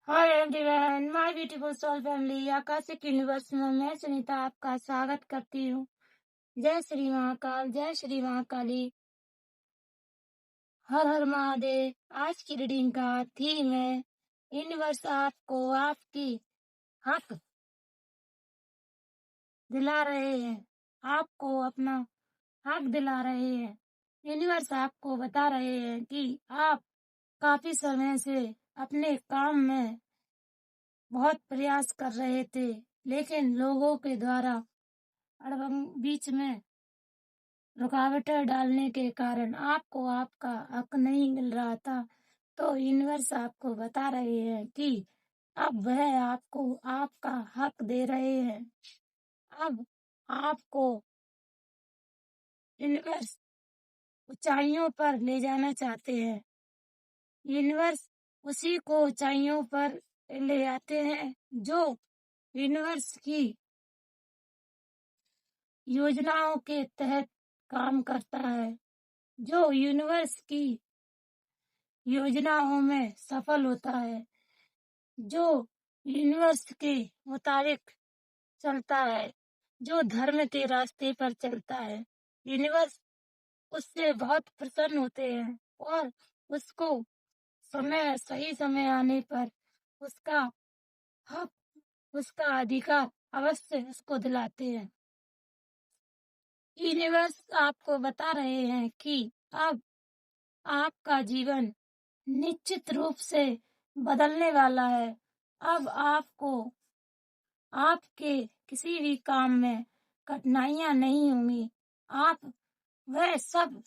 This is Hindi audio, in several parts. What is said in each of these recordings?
Hi everyone, my beautiful soul family. आकाशिक यूनिवर्स में मैं सुनीता आपका स्वागत करती हूँ। जय श्री महाकाल, जय श्री महाकाली, हर हर महादेव। आज की रीडिंग का थीम है यूनिवर्स आपको आपकी हक दिला रहे हैं, आपको अपना हक दिला रहे हैं। यूनिवर्स आपको बता रहे हैं कि आप काफी समय से अपने काम में बहुत प्रयास कर रहे थे, लेकिन लोगों के द्वारा बीच में रुकावटें डालने के कारण आपको आपका हक नहीं मिल रहा था। तो यूनिवर्स आपको बता रहे हैं कि अब वह आपको आपका हक दे रहे हैं। अब आपको यूनिवर्स ऊंचाइयों पर ले जाना चाहते हैं। यूनिवर्स उसी को ऊंचाइयों पर ले आते हैं जो यूनिवर्स की योजनाओं के तहत काम करता है, जो यूनिवर्स की योजनाओं में सफल होता है, जो यूनिवर्स के मुताबिक चलता है, जो धर्म के रास्ते पर चलता है। यूनिवर्स उससे बहुत प्रसन्न होते हैं और उसको सही समय आने पर उसका हक, उसका अधिकार अवश्य उसको दिलाते हैं। यूनिवर्स आपको बता रहे हैं कि अब आपका जीवन निश्चित रूप से बदलने वाला है। अब आपको आपके किसी भी काम में कठिनाइयां नहीं होंगी। आप वह सब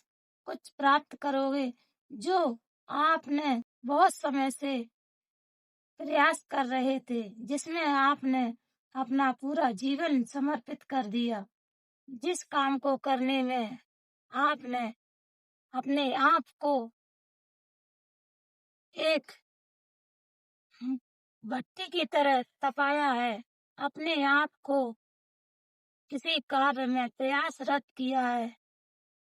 कुछ प्राप्त करोगे जो आपने बहुत समय से प्रयास कर रहे थे, जिसमें आपने अपना पूरा जीवन समर्पित कर दिया। जिस काम को करने में आपने अपने आप को एक भट्टी की तरह तपाया है, अपने आप को किसी कार्य में प्रयासरत किया है,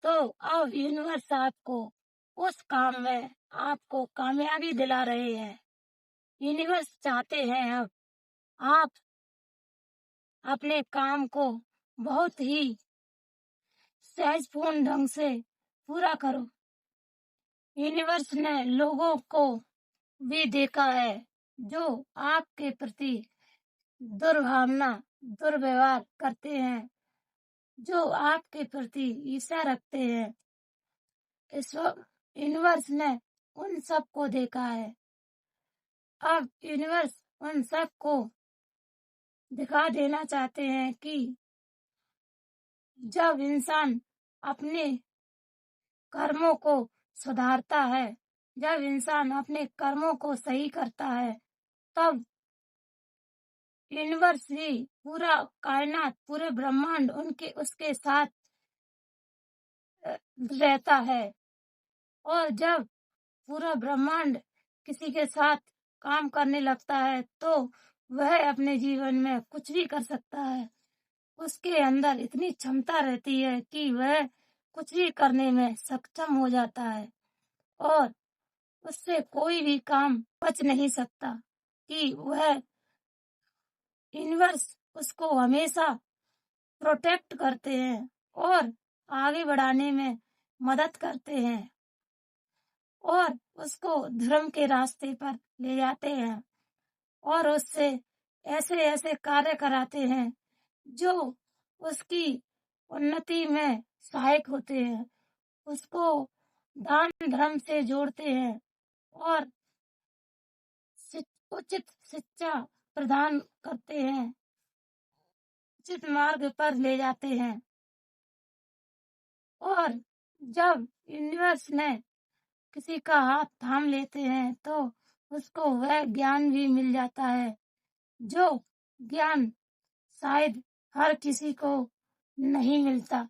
तो अब यूनिवर्स आपको उस काम में आपको कामयाबी दिला रहे हैं। यूनिवर्स चाहते हैं अब आप अपने काम को बहुत ही सहजपूर्ण ढंग से पूरा करो। यूनिवर्स ने लोगों को भी देखा है जो आपके प्रति दुर्भावना, दुर्व्यवहार करते हैं, जो आपके प्रति ईर्ष्या रखते हैं। इस यूनिवर्स ने उन सब को देखा है। अब यूनिवर्स उन सब को दिखा देना चाहते हैं कि जब इंसान अपने कर्मों को सुधारता है, जब इंसान अपने कर्मों को सही करता है, तब यूनिवर्स ही, पूरा कायनात, पूरे ब्रह्मांड उसके साथ रहता है। और जब पूरा ब्रह्मांड किसी के साथ काम करने लगता है तो वह अपने जीवन में कुछ भी कर सकता है। उसके अंदर इतनी क्षमता रहती है कि वह कुछ भी करने में सक्षम हो जाता है और उससे कोई भी काम बच नहीं सकता कि वह यूनिवर्स उसको हमेशा प्रोटेक्ट करते हैं और आगे बढ़ाने में मदद करते हैं और उसको धर्म के रास्ते पर ले जाते हैं और उससे ऐसे ऐसे कार्य कराते हैं जो उसकी उन्नति में सहायक होते हैं, उसको दान धर्म से जोड़ते हैं और उचित शिक्षा प्रदान करते हैं, उचित मार्ग पर ले जाते हैं। और जब यूनिवर्स ने किसी का हाथ थाम लेते हैं तो उसको वह ज्ञान भी मिल जाता है जो ज्ञान शायद हर किसी को नहीं मिलता।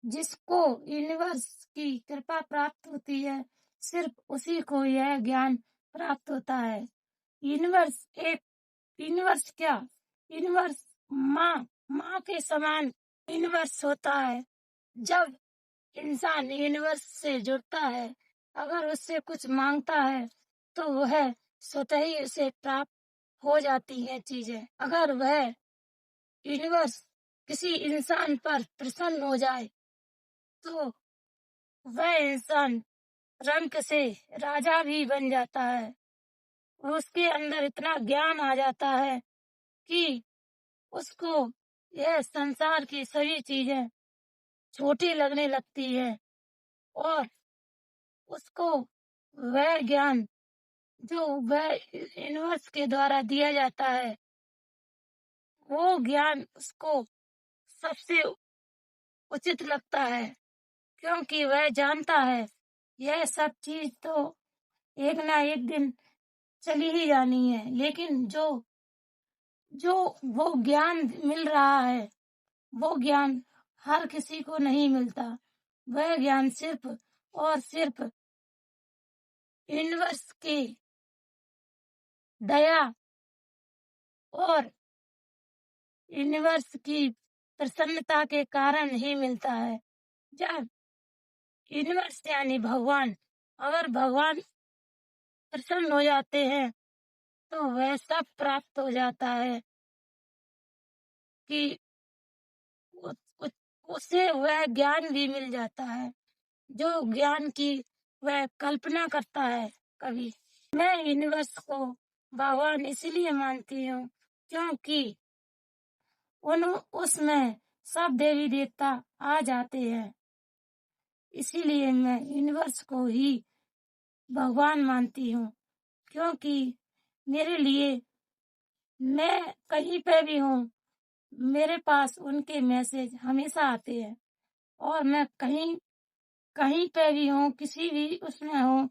जिसको यूनिवर्स की कृपा प्राप्त होती है, सिर्फ उसी को यह ज्ञान प्राप्त होता है। यूनिवर्स क्या, यूनिवर्स माँ के समान यूनिवर्स होता है। जब इंसान यूनिवर्स से जुड़ता है, अगर उससे कुछ मांगता है तो वह स्वतः ही उसे प्राप्त हो जाती हैं चीजें। अगर वह यूनिवर्स किसी इंसान पर प्रसन्न हो जाए तो वह इंसान रंक से राजा भी बन जाता है। उसके अंदर इतना ज्ञान आ जाता है कि उसको यह संसार की सभी चीजें छोटी लगने लगती है और उसको वह ज्ञान जो वह यूनिवर्स के द्वारा दिया जाता है, वो ज्ञान उसको सबसे उचित लगता है, क्योंकि वह जानता है यह सब चीज तो एक ना एक दिन चली ही जानी है। लेकिन जो जो वो ज्ञान मिल रहा है, वो ज्ञान हर किसी को नहीं मिलता। वह ज्ञान सिर्फ और सिर्फ यूनिवर्स की दया और यूनिवर्स की प्रसन्नता के कारण ही मिलता है। जब यूनिवर्स यानी भगवान, अगर भगवान प्रसन्न हो जाते हैं तो वह सब प्राप्त हो जाता है कि उ, उ, उसे वह ज्ञान भी मिल जाता है जो ज्ञान की वह कल्पना करता है कभी। मैं यूनिवर्स को भगवान इसलिए मानती हूँ क्योंकि उन उसमें सब देवी देवता आ जाते हैं। इसीलिए मैं यूनिवर्स को ही भगवान मानती हूँ, क्योंकि मेरे लिए मैं कहीं पे भी हूँ, मेरे पास उनके मैसेज हमेशा आते हैं और मैं कहीं कहीं पे भी हूँ, किसी भी उसमें हूँ,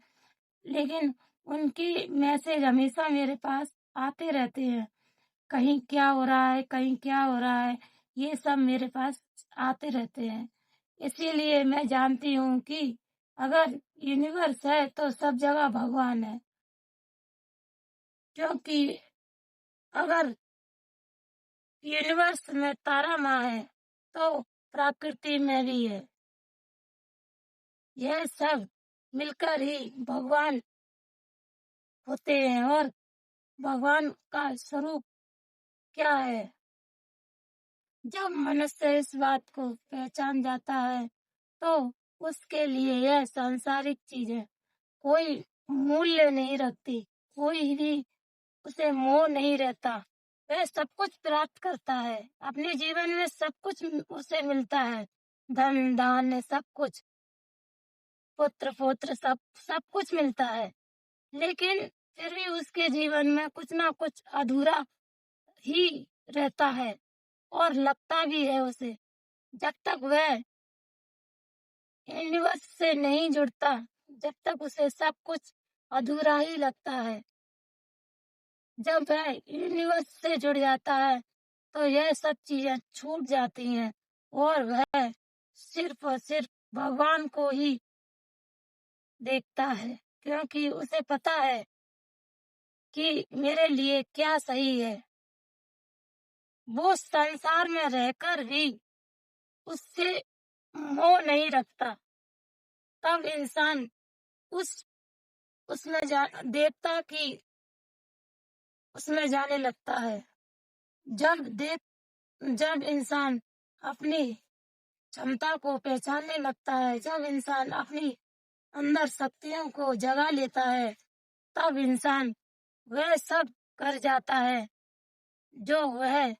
लेकिन उनकी मैसेज हमेशा मेरे पास आते रहते हैं। कहीं क्या हो रहा है, कहीं क्या हो रहा है, ये सब मेरे पास आते रहते हैं। इसीलिए मैं जानती हूँ कि अगर यूनिवर्स है तो सब जगह भगवान है, क्योंकि अगर यूनिवर्स में तारा माँ है तो प्रकृति में भी है। यह सब मिलकर ही भगवान होते हैं। और भगवान का स्वरूप क्या है? जब मनुष्य इस बात को पहचान जाता है तो उसके लिए यह सांसारिक चीजें कोई मूल्य नहीं रखती, कोई भी उसे मोह नहीं रहता। वह सब कुछ प्राप्त करता है, अपने जीवन में सब कुछ उसे मिलता है, धन धान्य सब कुछ, पुत्र पौत्र सब सब कुछ मिलता है। लेकिन फिर भी उसके जीवन में कुछ ना कुछ अधूरा ही रहता है और लगता भी है उसे। जब तक वह यूनिवर्स से नहीं जुड़ता, जब तक उसे सब कुछ अधूरा ही लगता है। जब वह यूनिवर्स से जुड़ जाता है तो यह सब चीजें छूट जाती हैं और वह सिर्फ और सिर्फ भगवान को ही देखता है, क्योंकि उसे पता है कि मेरे लिए क्या सही है। वो संसार में रहकर भी उससे मोह नहीं रखता। तब इंसान उस उसमें देवता की उसमें जाने लगता है। जब जब इंसान अपनी क्षमता को पहचानने लगता है, जब इंसान अपनी अंदर शक्तियों को जगा लेता है, तब इंसान वह सब कर जाता है जो वह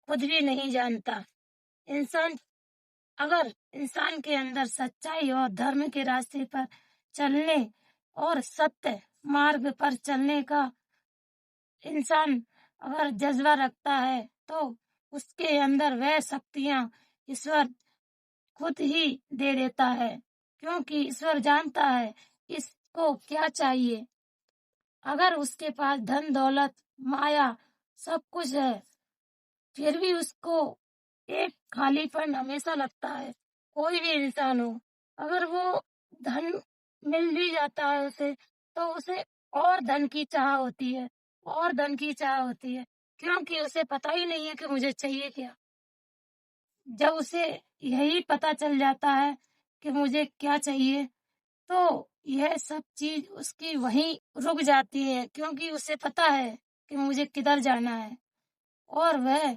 खुद भी नहीं जानता। इंसान अगर इंसान के अंदर सच्चाई और धर्म के रास्ते पर चलने और सत्य मार्ग पर चलने का इंसान अगर जज्बा रखता है तो उसके अंदर वह शक्तियां ईश्वर खुद ही दे देता है, क्योंकि ईश्वर जानता है इसको क्या चाहिए। अगर उसके पास धन दौलत माया सब कुछ है, फिर भी उसको एक खालीपन हमेशा लगता है। कोई भी इंसान हो, अगर वो धन मिल भी जाता है उसे, तो उसे और धन की चाह होती है, और धन की चाह होती है, क्योंकि उसे पता ही नहीं है कि मुझे चाहिए क्या। जब उसे यही पता चल जाता है कि मुझे क्या चाहिए, तो यह सब चीज़ उसकी वहीं रुक जाती है, क्योंकि उसे पता है कि मुझे किधर जाना है। और वह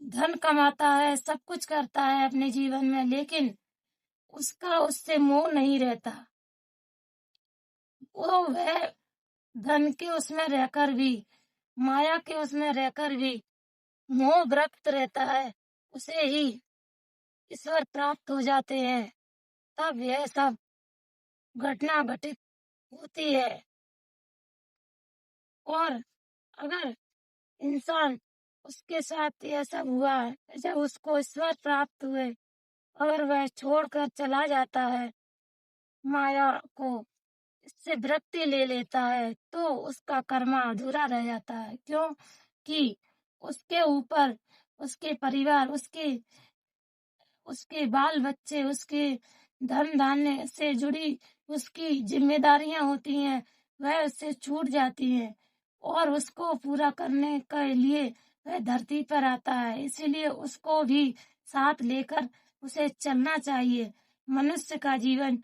धन कमाता है, सब कुछ करता है अपने जीवन में, लेकिन उसका उससे मोह नहीं रहता। वह धन के उसमें रहकर भी, माया के उसमें रहकर भी मोहग्रस्त रहता है। उसे ही ईश्वर प्राप्त हो जाते हैं, तब यह सब घटना घटित होती है। और अगर इंसान उसके साथ यह सब हुआ है, जब उसको ईश्वर प्राप्त हुए, अगर वह छोड़कर चला जाता है, माया को इससे विरक्ति ले लेता है, तो उसका कर्मा अधूरा रह जाता है। क्यों? कि उसके ऊपर उसके परिवार, उसके बाल बच्चे, उसके धन धान्य से जुड़ी उसकी जिम्मेदारियां होती हैं, वह उससे छूट जाती हैं और उसको पूरा करने के लिए वह धरती पर आता है। इसीलिए उसको भी साथ लेकर उसे चलना चाहिए। मनुष्य का जीवन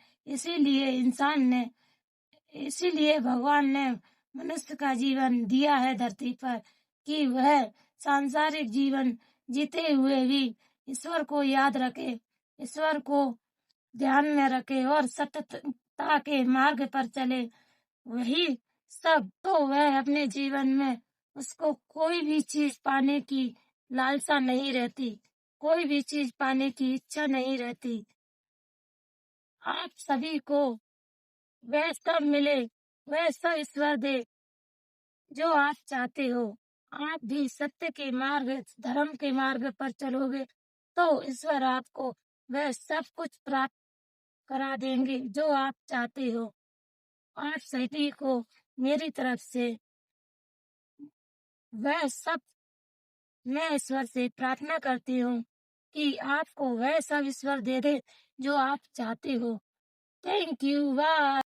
इसीलिए भगवान ने मनुष्य का जीवन दिया है धरती पर, कि वह सांसारिक जीवन जीते हुए भी ईश्वर को याद रखे, ईश्वर को ध्यान में रखे और सततता के मार्ग पर चले। वही सब तो वह अपने जीवन में उसको कोई भी चीज पाने की लालसा नहीं रहती, कोई भी चीज पाने की इच्छा नहीं रहती। आप सभी को वह सब मिले, वह सब ईश्वर दे जो आप चाहते हो। आप भी सत्य के मार्ग, धर्म के मार्ग पर चलोगे, तो ईश्वर आपको वह सब कुछ प्राप्त करा देंगे जो आप चाहते हो। आप सभी को मेरी तरफ से वह सब मैं ईश्वर से प्रार्थना करती हूँ कि आपको वह सब ईश्वर दे दे जो आप चाहते हो। Thank you. बाय।